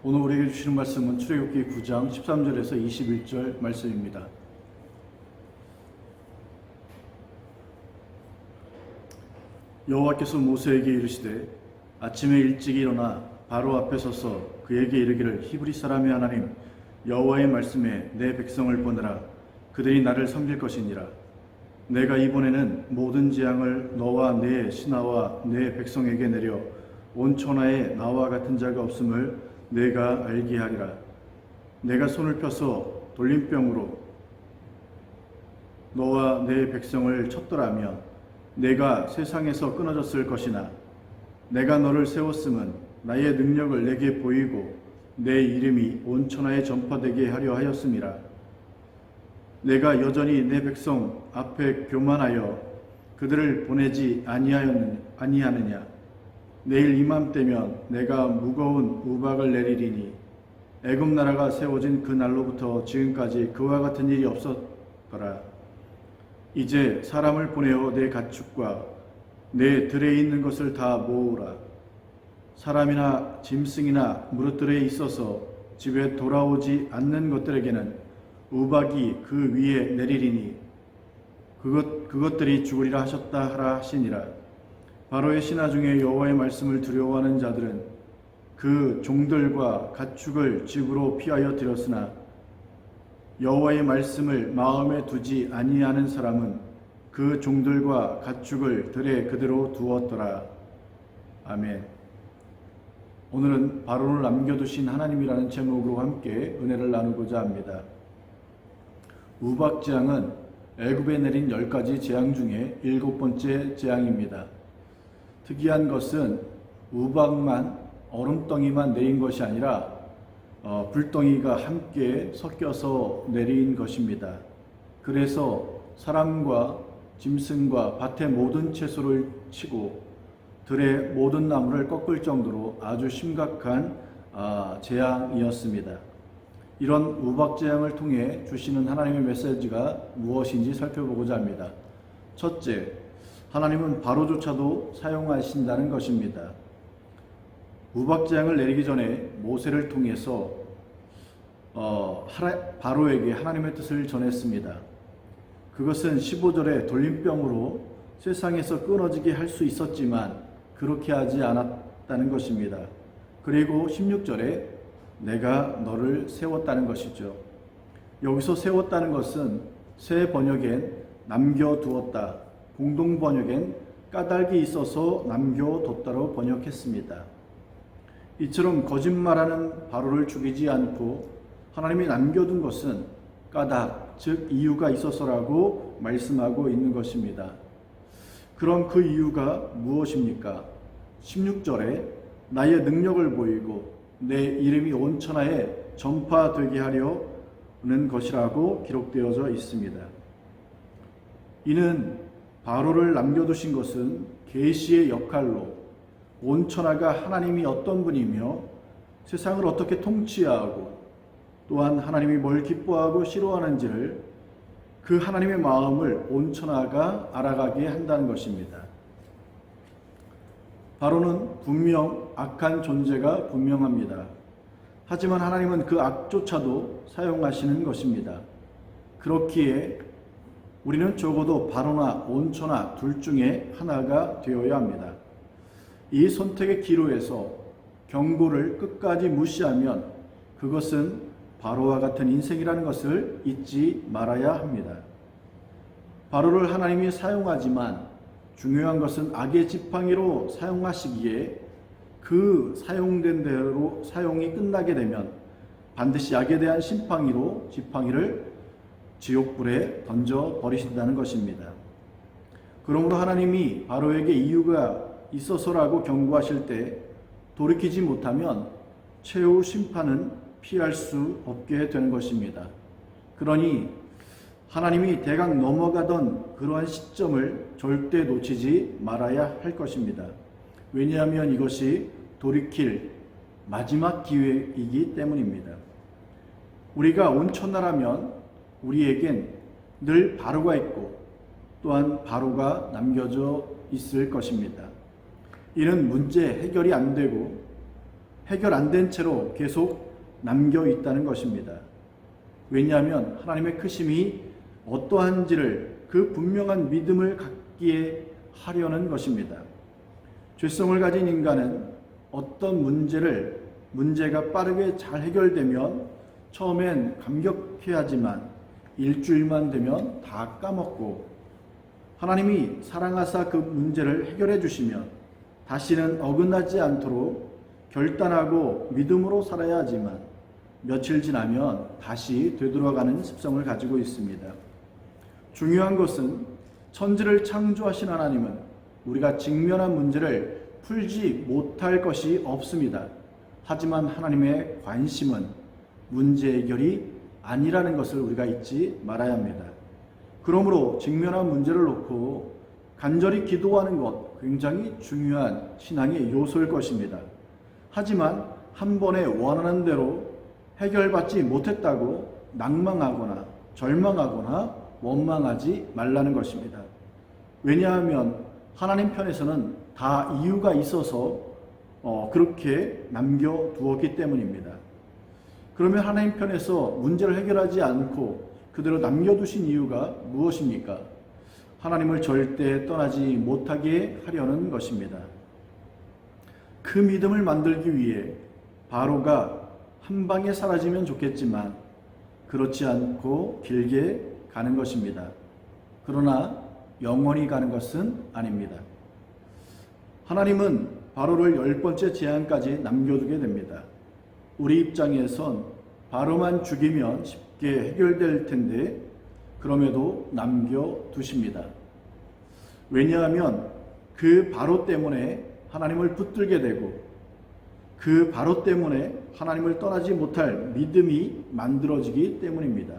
오늘 우리에게 주시는 말씀은 출애굽기 9장 13절에서 21절 말씀입니다. 여호와께서 모세에게 이르시되 아침에 일찍 일어나 바로 앞에 서서 그에게 이르기를 히브리 사람의 하나님 여호와의 말씀에 내 백성을 보내라. 그들이 나를 섬길 것이니라. 내가 이번에는 모든 재앙을 너와 내 신하와 내 백성에게 내려 온 천하에 나와 같은 자가 없음을 내가 알게 하리라. 내가 손을 펴서 돌림병으로 너와 내 백성을 쳤더라면 내가 세상에서 끊어졌을 것이나 내가 너를 세웠음은 나의 능력을 내게 보이고 내 이름이 온 천하에 전파되게 하려 하였음이라. 내가 여전히 내 백성 앞에 교만하여 그들을 보내지 아니하느냐. 내일 이맘때면 내가 무거운 우박을 내리리니 애굽 나라가 세워진 그 날로부터 지금까지 그와 같은 일이 없었더라. 이제 사람을 보내어 내 가축과 내 들에 있는 것을 다 모으라. 사람이나 짐승이나 무릇들에 있어서 집에 돌아오지 않는 것들에게는 우박이 그 위에 내리리니 그것들이 죽으리라 하셨다 하라 하시니라. 바로의 신하 중에 여호와의 말씀을 두려워하는 자들은 그 종들과 가축을 집으로 피하여 들였으나 여호와의 말씀을 마음에 두지 아니하는 사람은 그 종들과 가축을 들에 그대로 두었더라. 아멘. 오늘은 바로를 남겨두신 하나님이라는 제목으로 함께 은혜를 나누고자 합니다. 우박재앙은 애굽에 내린 10가지 재앙 중에 7번째 재앙입니다. 특이한 것은 우박만 얼음덩이만 내린 것이 아니라 불덩이가 함께 섞여서 내린 것입니다. 그래서 사람과 짐승과 밭의 모든 채소를 치고 들의 모든 나무를 꺾을 정도로 아주 심각한 재앙이었습니다. 이런 우박재앙을 통해 주시는 하나님의 메시지가 무엇인지 살펴보고자 합니다. 첫째, 하나님은 바로조차도 사용하신다는 것입니다. 우박재앙을 내리기 전에 모세를 통해서 바로에게 하나님의 뜻을 전했습니다. 그것은 15절에 돌림병으로 세상에서 끊어지게 할 수 있었지만 그렇게 하지 않았다는 것입니다. 그리고 16절에 내가 너를 세웠다는 것이죠. 여기서 세웠다는 것은 새 번역엔 남겨두었다, 공동 번역엔 까닭이 있어서 남겨뒀다로 번역했습니다. 이처럼 거짓말하는 바로를 죽이지 않고 하나님이 남겨둔 것은 까닭, 즉 이유가 있어서라고 말씀하고 있는 것입니다. 그럼 그 이유가 무엇입니까? 16절에 나의 능력을 보이고 내 이름이 온 천하에 전파되게 하려는 것이라고 기록되어져 있습니다. 이는 바로를 남겨두신 것은 계시의 역할로 온 천하가 하나님이 어떤 분이며 세상을 어떻게 통치하고 또한 하나님이 뭘 기뻐하고 싫어하는지를 그 하나님의 마음을 온 천하가 알아가게 한다는 것입니다. 바로는 분명 악한 존재가 분명합니다. 하지만 하나님은 그 악조차도 사용하시는 것입니다. 그렇기에 우리는 적어도 바로나 온 천하 둘 중에 하나가 되어야 합니다. 이 선택의 기로에서 경고를 끝까지 무시하면 그것은 바로와 같은 인생이라는 것을 잊지 말아야 합니다. 바로를 하나님이 사용하지만 중요한 것은 악의 지팡이로 사용하시기에 그 사용된 대로 사용이 끝나게 되면 반드시 악에 대한 지팡이를 지옥불에 던져 버리신다는 것입니다. 그러므로 하나님이 바로에게 이유가 있어서라고 경고하실 때 돌이키지 못하면 최후 심판은 피할 수 없게 되는 것입니다. 그러니 하나님이 대강 넘어가던 그러한 시점을 절대 놓치지 말아야 할 것입니다. 왜냐하면 이것이 돌이킬 마지막 기회이기 때문입니다. 우리가 온 천하라면 우리에겐 늘 바로가 있고 또한 바로가 남겨져 있을 것입니다. 이는 문제 해결이 안 되고 해결 안 된 채로 계속 남겨 있다는 것입니다. 왜냐하면 하나님의 크심이 어떠한지를 그 분명한 믿음을 갖기에 하려는 것입니다. 죄성을 가진 인간은 어떤 문제가 빠르게 잘 해결되면 처음엔 감격해하지만 일주일만 되면 다 까먹고, 하나님이 사랑하사 그 문제를 해결해 주시면 다시는 어긋나지 않도록 결단하고 믿음으로 살아야 하지만 며칠 지나면 다시 되돌아가는 습성을 가지고 있습니다. 중요한 것은 천지를 창조하신 하나님은 우리가 직면한 문제를 풀지 못할 것이 없습니다. 하지만 하나님의 관심은 문제 해결이 아니라는 것을 우리가 잊지 말아야 합니다. 그러므로 직면한 문제를 놓고 간절히 기도하는 것, 굉장히 중요한 신앙의 요소일 것입니다. 하지만 한 번에 원하는 대로 해결받지 못했다고 낭망하거나 절망하거나 원망하지 말라는 것입니다. 왜냐하면 하나님 편에서는 다 이유가 있어서 그렇게 남겨두었기 때문입니다. 그러면 하나님 편에서 문제를 해결하지 않고 그대로 남겨두신 이유가 무엇입니까? 하나님을 절대 떠나지 못하게 하려는 것입니다. 그 믿음을 만들기 위해 바로가 한 방에 사라지면 좋겠지만 그렇지 않고 길게 가는 것입니다. 그러나 영원히 가는 것은 아닙니다. 하나님은 바로를 10번째 재앙까지 남겨두게 됩니다. 우리 입장에선 바로만 죽이면 쉽게 해결될 텐데 그럼에도 남겨두십니다. 왜냐하면 그 바로 때문에 하나님을 붙들게 되고 그 바로 때문에 하나님을 떠나지 못할 믿음이 만들어지기 때문입니다.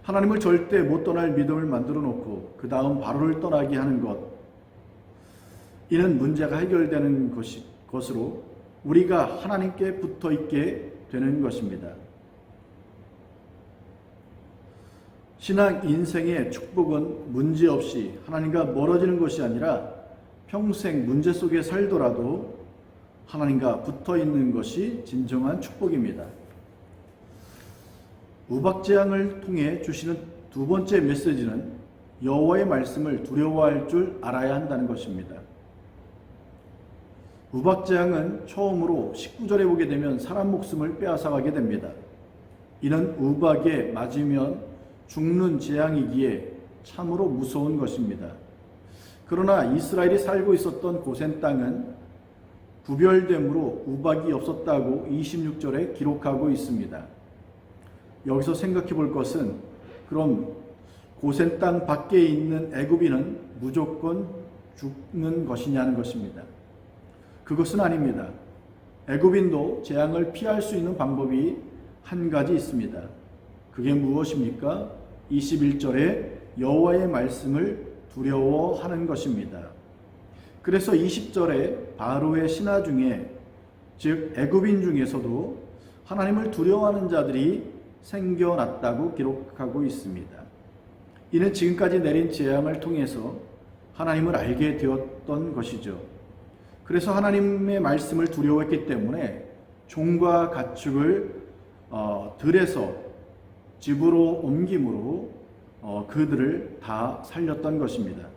하나님을 절대 못 떠날 믿음을 만들어 놓고 그 다음 바로를 떠나게 하는 것, 이는 문제가 해결되는 것으로 우리가 하나님께 붙어 있게 되는 것입니다. 신앙 인생의 축복은 문제없이 하나님과 멀어지는 것이 아니라 평생 문제 속에 살더라도 하나님과 붙어 있는 것이 진정한 축복입니다. 우박재앙을 통해 주시는 두 번째 메시지는 여호와의 말씀을 두려워할 줄 알아야 한다는 것입니다. 우박재앙은 처음으로 19절에 보게 되면 사람 목숨을 빼앗아가게 됩니다. 이는 우박에 맞으면 죽는 재앙이기에 참으로 무서운 것입니다. 그러나 이스라엘이 살고 있었던 고센 땅은 구별됨으로 우박이 없었다고 26절에 기록하고 있습니다. 여기서 생각해 볼 것은, 그럼 고센 땅 밖에 있는 애굽인은 무조건 죽는 것이냐는 것입니다. 그것은 아닙니다. 애굽인도 재앙을 피할 수 있는 방법이 한 가지 있습니다. 그게 무엇입니까? 21절에 여호와의 말씀을 두려워하는 것입니다. 그래서 20절에 바로의 신하 중에, 즉 애굽인 중에서도 하나님을 두려워하는 자들이 생겨났다고 기록하고 있습니다. 이는 지금까지 내린 재앙을 통해서 하나님을 알게 되었던 것이죠. 그래서 하나님의 말씀을 두려워했기 때문에 종과 가축을 들에서 집으로 옮김으로 그들을 다 살렸던 것입니다.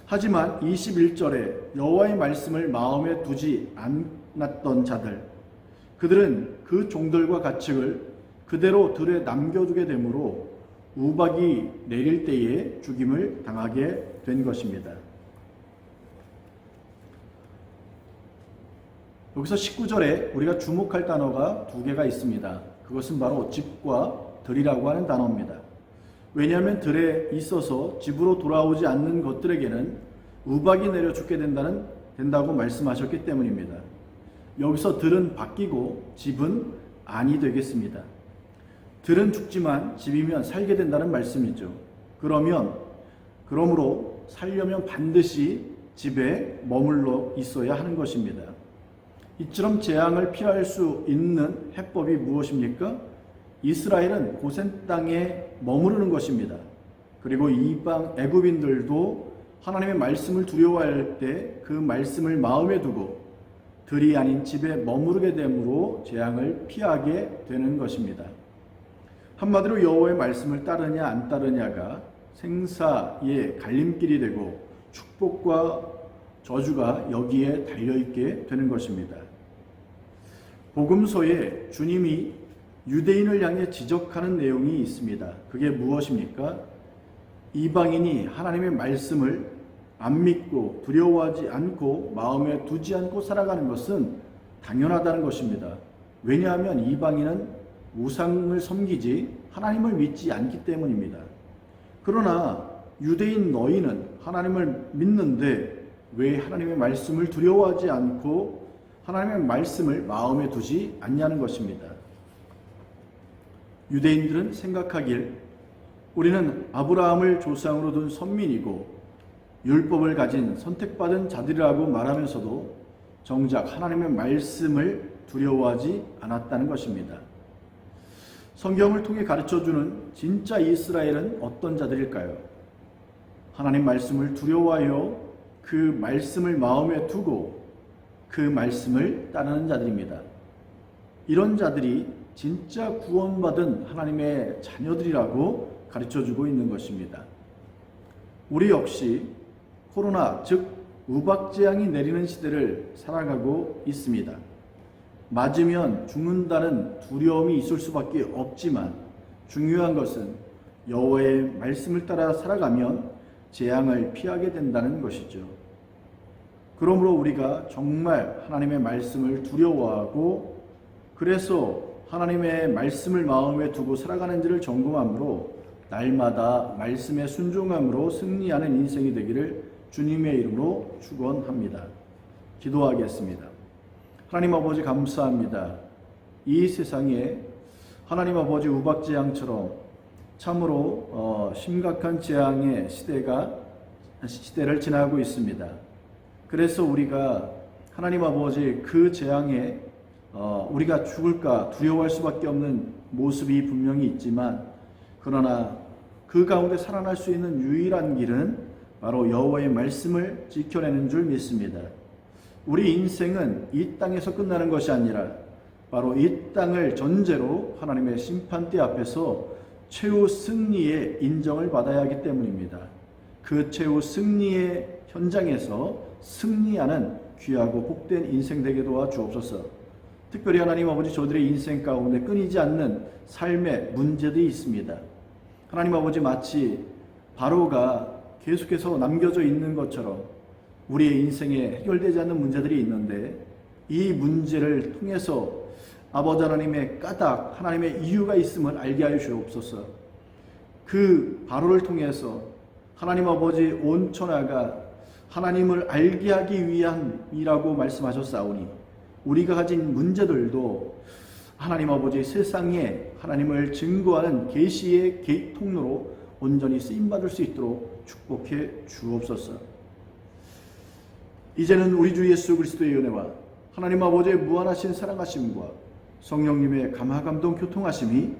하지만 21절에 여호와의 말씀을 마음에 두지 않았던 자들, 그들은 그 종들과 가축을 그대로 들에 남겨두게 되므로 우박이 내릴 때에 죽임을 당하게 된 것입니다. 여기서 19절에 우리가 주목할 단어가 두 개가 있습니다. 그것은 바로 집과 들이라고 하는 단어입니다. 왜냐하면 들에 있어서 집으로 돌아오지 않는 것들에게는 우박이 내려 죽게 된다고 말씀하셨기 때문입니다. 여기서 들은 바뀌고 집은 아니 되겠습니다. 들은 죽지만 집이면 살게 된다는 말씀이죠. 그러므로 살려면 반드시 집에 머물러 있어야 하는 것입니다. 이처럼 재앙을 피할 수 있는 해법이 무엇입니까? 이스라엘은 고센 땅에 머무르는 것입니다. 그리고 이방 애굽인들도 하나님의 말씀을 두려워할 때 그 말씀을 마음에 두고 들이 아닌 집에 머무르게 되므로 재앙을 피하게 되는 것입니다. 한마디로 여호와의 말씀을 따르냐 안 따르냐가 생사의 갈림길이 되고 축복과 저주가 여기에 달려있게 되는 것입니다. 복음서에 주님이 유대인을 향해 지적하는 내용이 있습니다. 그게 무엇입니까? 이방인이 하나님의 말씀을 안 믿고 두려워하지 않고 마음에 두지 않고 살아가는 것은 당연하다는 것입니다. 왜냐하면 이방인은 우상을 섬기지 하나님을 믿지 않기 때문입니다. 그러나 유대인 너희는 하나님을 믿는데 왜 하나님의 말씀을 두려워하지 않고 하나님의 말씀을 마음에 두지 않냐는 것입니다. 유대인들은 생각하길 우리는 아브라함을 조상으로 둔 선민이고 율법을 가진 선택받은 자들이라고 말하면서도 정작 하나님의 말씀을 두려워하지 않았다는 것입니다. 성경을 통해 가르쳐주는 진짜 이스라엘은 어떤 자들일까요? 하나님 말씀을 두려워하여 그 말씀을 마음에 두고 그 말씀을 따르는 자들입니다. 이런 자들이 진짜 구원받은 하나님의 자녀들이라고 가르쳐주고 있는 것입니다. 우리 역시 코로나, 즉 우박재앙이 내리는 시대를 살아가고 있습니다. 맞으면 죽는다는 두려움이 있을 수밖에 없지만 중요한 것은 여호와의 말씀을 따라 살아가면 재앙을 피하게 된다는 것이죠. 그러므로 우리가 정말 하나님의 말씀을 두려워하고 그래서 하나님의 말씀을 마음에 두고 살아가는지를 점검함으로 날마다 말씀에 순종함으로 승리하는 인생이 되기를 주님의 이름으로 축원합니다. 기도하겠습니다. 하나님 아버지 감사합니다. 이 세상에 하나님 아버지 우박재앙처럼 참으로 심각한 재앙의 시대를 지나고 있습니다. 그래서 우리가 하나님 아버지 그 재앙에 우리가 죽을까 두려워할 수밖에 없는 모습이 분명히 있지만 그러나 그 가운데 살아날 수 있는 유일한 길은 바로 여호와의 말씀을 지켜내는 줄 믿습니다. 우리 인생은 이 땅에서 끝나는 것이 아니라 바로 이 땅을 전제로 하나님의 심판대 앞에서 최후 승리의 인정을 받아야 하기 때문입니다. 그 최후 승리의 현장에서 승리하는 귀하고 복된 인생 되게 도와 주옵소서. 특별히 하나님 아버지 저들의 인생 가운데 끊이지 않는 삶의 문제들이 있습니다. 하나님 아버지 마치 바로가 계속해서 남겨져 있는 것처럼 우리의 인생에 해결되지 않는 문제들이 있는데 이 문제를 통해서 아버지 하나님의 까닭, 하나님의 이유가 있음을 알게 하여 주옵소서. 그 바로를 통해서 하나님 아버지 온 천하가 하나님을 알게 하기 위함이라고 말씀하셨사오니 우리가 가진 문제들도 하나님 아버지 세상에 하나님을 증거하는 계시의 통로로 온전히 쓰임받을 수 있도록 축복해 주옵소서. 이제는 우리 주 예수 그리스도의 은혜와 하나님 아버지의 무한하신 사랑하심과 성령님의 감화감동 교통하심이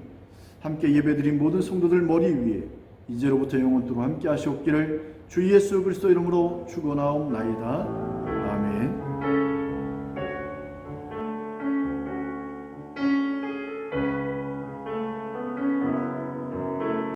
함께 예배드린 모든 성도들 머리 위에 이제로부터 영원토록 함께 하시옵기를 주 예수 그리스도 이름으로 축원하옵나이다.